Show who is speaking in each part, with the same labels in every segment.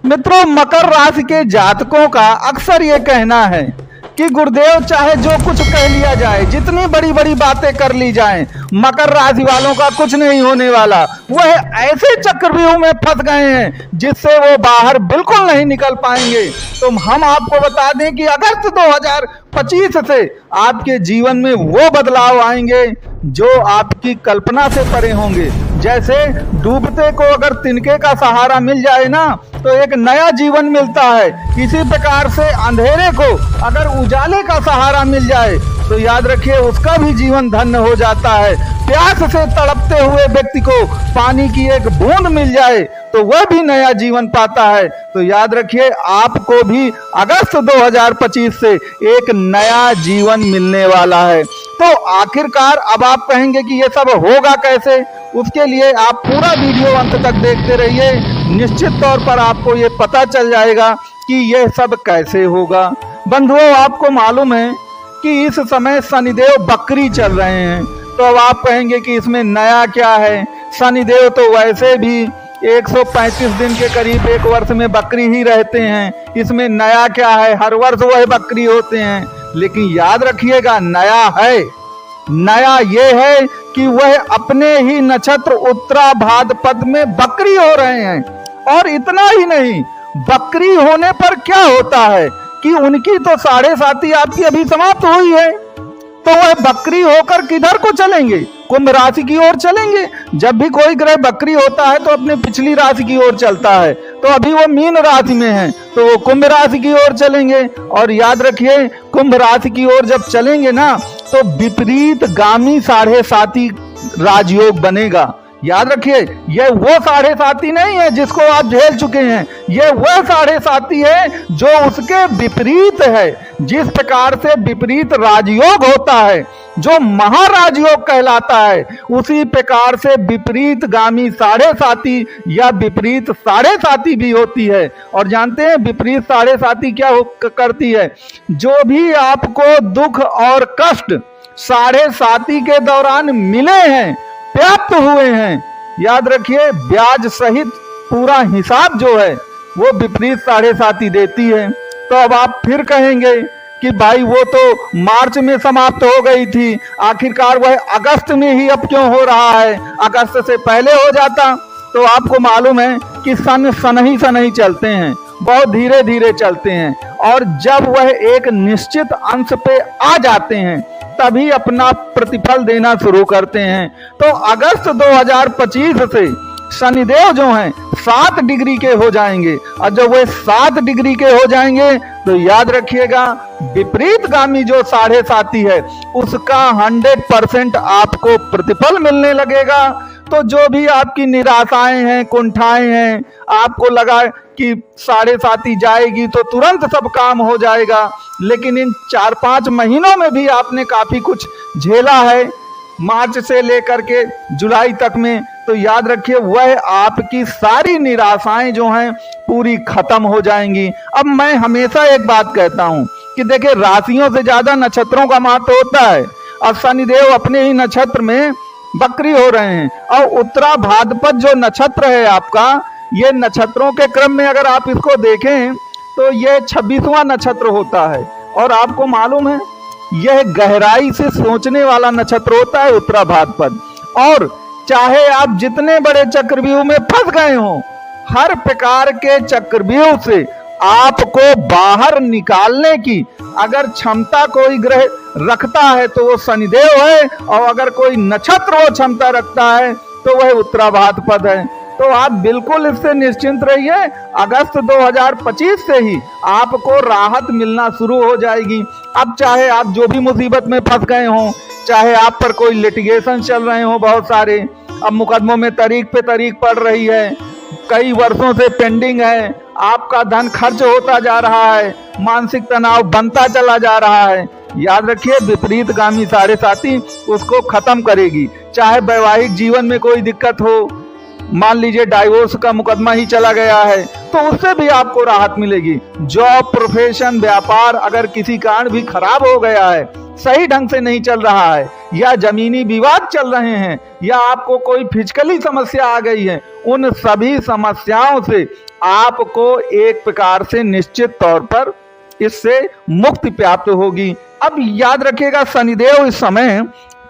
Speaker 1: मित्रों, मकर राशि के जातकों का अक्सर ये कहना है कि गुरुदेव चाहे जो कुछ कह लिया जाए, जितनी बड़ी बड़ी बातें कर ली जाएं, मकर राशि वालों का कुछ नहीं होने वाला। वह ऐसे चक्रव्यूह में फंस गए हैं जिससे वो बाहर बिल्कुल नहीं निकल पाएंगे। तो हम आपको बता दें कि अगस्त 2025 से आपके जीवन में वो बदलाव आएंगे जो आपकी कल्पना से परे होंगे। जैसे डूबते को अगर तिनके का सहारा मिल जाए ना, तो एक नया जीवन मिलता है। इसी प्रकार से अंधेरे को अगर उजाले का सहारा मिल जाए तो याद रखिए उसका भी जीवन धन्य हो जाता है। प्यास से तड़पते हुए व्यक्ति को पानी की एक बूंद मिल जाए तो वह भी नया जीवन पाता है। तो याद रखिए आपको भी अगस्त 2025 से एक नया जीवन मिलने वाला है। तो आखिरकार अब आप कहेंगे कि ये सब होगा कैसे, उसके लिए आप पूरा वीडियो अंत तक देखते रहिए। निश्चित तौर पर आपको ये पता चल जाएगा कि यह सब कैसे होगा। बंधुओं, आपको मालूम है कि इस समय शनिदेव बकरी चल रहे हैं। तो अब आप कहेंगे कि इसमें नया क्या है, शनिदेव तो वैसे भी 135 दिन के करीब एक वर्ष में बकरी ही रहते हैं, इसमें नया क्या है, हर वर्ष वह बकरी होते हैं। लेकिन याद रखिएगा नया है, नया ये है कि वह अपने ही नक्षत्र उत्तरा भाद्रपद में बकरी हो रहे हैं। और इतना ही नहीं, बकरी होने पर क्या होता है कि उनकी तो 7.5 आपकी अभी समाप्त हुई है, तो वह बकरी होकर किधर को चलेंगे, कुंभ राशि की ओर चलेंगे। जब भी कोई ग्रह बकरी होता है तो अपने पिछली राशि की ओर चलता है। तो अभी वो मीन राशि में है तो वो कुंभ राशि की ओर चलेंगे। और याद रखिए कुंभ राशि की ओर जब चलेंगे ना तो विपरीत गामी 7.5 राजयोग बनेगा। याद रखिए यह वो 7.5 नहीं है जिसको आप झेल चुके हैं, यह वह 7.5 है जो उसके विपरीत है। जिस प्रकार से विपरीत राजयोग होता है जो महाराजयोग कहलाता है, उसी प्रकार से विपरीत गामी 7.5 या विपरीत 7.5 भी होती है। और जानते हैं विपरीत 7.5 क्या करती है, जो भी आपको दुख और कष्ट 7.5 के दौरान मिले हैं, प्राप्त हुए हैं, याद रखिए ब्याज सहित पूरा हिसाब जो है वो विपरीत 7.5 देती है। तो अब आप फिर कहेंगे कि भाई वो तो मार्च में समाप्त हो गई थी, आखिरकार वह अगस्त में ही अब क्यों हो रहा है, अगस्त से पहले हो जाता। तो आपको मालूम है कि सनही चलते हैं, बहुत धीरे धीरे चलते हैं, और जब वह एक निश्चित अंश पे आ जाते हैं तभी अपना प्रतिफल देना शुरू करते हैं। तो अगस्त 2025 से शनिदेव जो हैं 7 डिग्री के हो जाएंगे, और जब वे 7 डिग्री के हो जाएंगे तो याद रखिएगा विपरीत गामी जो 7.5 है उसका 100% आपको प्रतिफल मिलने लगेगा। तो जो भी आपकी निराशाएं हैं, कुंठाएं हैं, आपको लगा कि 7.5 जाएगी तो तुरंत सब काम हो जाएगा, लेकिन इन 4-5 महीनों में भी आपने काफी कुछ झेला है, मार्च से लेकर के जुलाई तक में। तो याद रखिए वह आपकी सारी निराशाएं जो हैं पूरी खत्म हो जाएंगी। अब मैं हमेशा एक बात कहता हूं कि देखिए राशियों से ज्यादा नक्षत्रों का महत्व होता है। अब शनिदेव अपने ही नक्षत्र में बकरी हो रहे हैं, और उत्तरा भाद्रपद जो नक्षत्र है आपका, ये नक्षत्रों के क्रम में अगर आप इसको देखें तो ये 26वां नक्षत्र होता है। और आपको मालूम है यह गहराई से सोचने वाला नक्षत्र होता है उत्तरा भाद्रपद। और चाहे आप जितने बड़े चक्रव्यूह में फंस गए हो, हर प्रकार के चक्रव्यूह से आपको बाहर निकालने की अगर क्षमता कोई ग्रह रखता है तो वो शनिदेव है, और अगर कोई नक्षत्र वो क्षमता रखता है तो वह उत्तरा भाद्रपद है। तो आप बिल्कुल इससे निश्चिंत रहिए, अगस्त 2025 से ही आपको राहत मिलना शुरू हो जाएगी। अब चाहे आप जो भी मुसीबत में फंस गए हों, चाहे आप पर कोई लिटिगेशन चल रहे हो बहुत सारे, अब मुकदमों में तारीख पे तारीख पड़ रही है, कई वर्षों से पेंडिंग है, आपका धन खर्च होता जा रहा है, मानसिक तनाव बनता चला जा रहा है, याद रखिए विपरीत गामी 7.5 उसको खत्म करेगी। चाहे वैवाहिक जीवन में कोई दिक्कत हो, मान लीजिए डाइवोर्स का मुकदमा ही चला गया है, तो उससे भी आपको राहत मिलेगी। जॉब, प्रोफेशन, व्यापार अगर किसी कारण भी खराब हो गया है, सही ढंग से नहीं चल रहा है, या जमीनी विवाद चल रहे हैं, या आपको कोई फिजिकली समस्या आ गई है, उन सभी समस्याओं से आपको एक प्रकार से निश्चित तौर पर इससे मुक्ति प्राप्त होगी। अब याद रखिएगा शनिदेव इस समय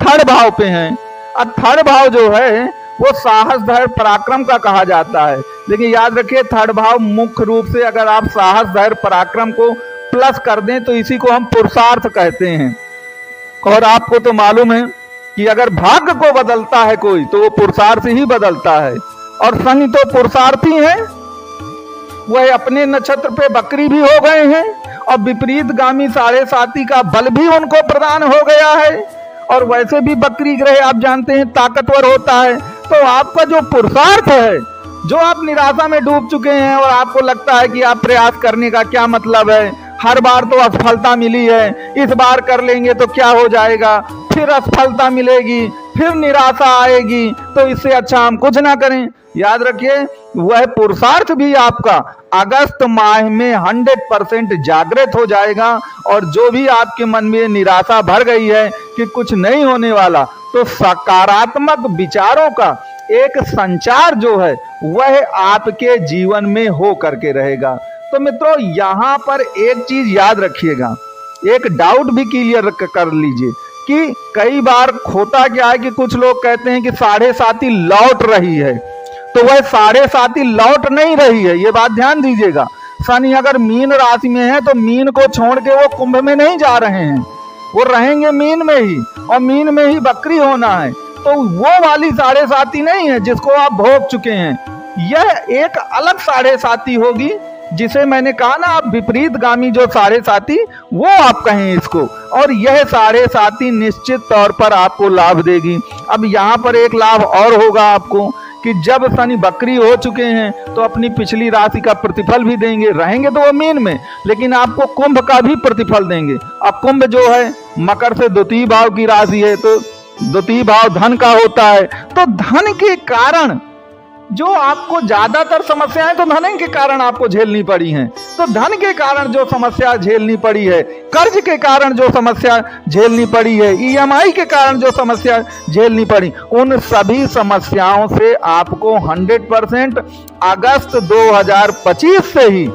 Speaker 1: थर्ड भाव पे हैं। अब थर्ड भाव जो है वो साहस धैर्य पराक्रम का कहा जाता है, लेकिन याद रखिए थर्ड भाव मुख्य रूप से अगर आप साहस धैर्य पराक्रम को प्लस कर दें तो इसी को हम पुरुषार्थ कहते हैं। और आपको तो मालूम है कि अगर भाग्य को बदलता है कोई तो वो पुरुषार्थ ही बदलता है, और शनि तो पुरुषार्थी है। वह अपने नक्षत्र पे बकरी भी हो गए हैं और विपरीत गामी 7.5 का बल भी उनको प्रदान हो गया है, और वैसे भी बकरी ग्रह आप जानते हैं ताकतवर होता है। तो आपका जो पुरुषार्थ है, जो आप निराशा में डूब चुके हैं और आपको लगता है कि आप प्रयास करने का क्या मतलब है, हर बार तो असफलता मिली है, इस बार कर लेंगे तो क्या हो जाएगा, फिर असफलता मिलेगी, फिर निराशा आएगी, तो इससे अच्छा हम कुछ ना करें। याद रखिए वह पुरुषार्थ भी आपका अगस्त माह में 100% जागृत हो जाएगा, और जो भी आपके मन में निराशा भर गई है कि कुछ नहीं होने वाला, तो सकारात्मक विचारों का एक संचार जो है वह आपके जीवन में हो करके रहेगा। तो मित्रों यहाँ पर एक चीज याद रखिएगा, एक डाउट भी क्लियर कर लीजिए कि कई बार होता क्या है कि कुछ लोग कहते हैं कि 7.5 लौट रही है, तो वह 7.5 लौट नहीं रही है। ये बात ध्यान दीजिएगा। शनि अगर मीन राशि में है तो मीन को छोड़ के वो कुंभ में नहीं जा रहे हैं, वो रहेंगे मीन में ही, और मीन में ही बकरी होना है। तो वो वाली 7.5 नहीं है जिसको आप भोग चुके हैं, यह एक अलग 7.5 होगी, जिसे मैंने कहा ना आप विपरीत गामी जो 7.5 वो आप कहें इसको, और यह 7.5 निश्चित तौर पर आपको लाभ देगी। अब यहाँ पर एक लाभ और होगा आपको कि जब शनि बकरी हो चुके हैं तो अपनी पिछली राशि का प्रतिफल भी देंगे, रहेंगे तो वो मीन में, लेकिन आपको कुंभ का भी प्रतिफल देंगे। अब कुंभ जो है मकर से द्वितीय भाव की राशि है, तो द्वितीय भाव धन का होता है, तो धन के कारण जो आपको ज्यादातर समस्याएं तो धन के कारण आपको झेलनी पड़ी हैं, तो धन के कारण जो समस्या झेलनी पड़ी है, कर्ज के कारण जो समस्या झेलनी पड़ी है, ईएमआई के कारण जो समस्या झेलनी पड़ी, उन सभी समस्याओं से आपको 100% अगस्त 2025 से ही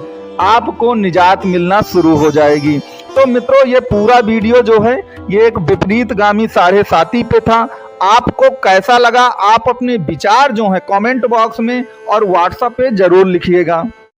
Speaker 1: आपको निजात मिलना शुरू हो जाएगी। तो मित्रों ये पूरा वीडियो जो है ये एक विपरीत गामी 7.5 पे था। आपको कैसा लगा, आप अपने विचार जो है कमेंट बॉक्स में और व्हाट्सएप पे जरूर लिखिएगा।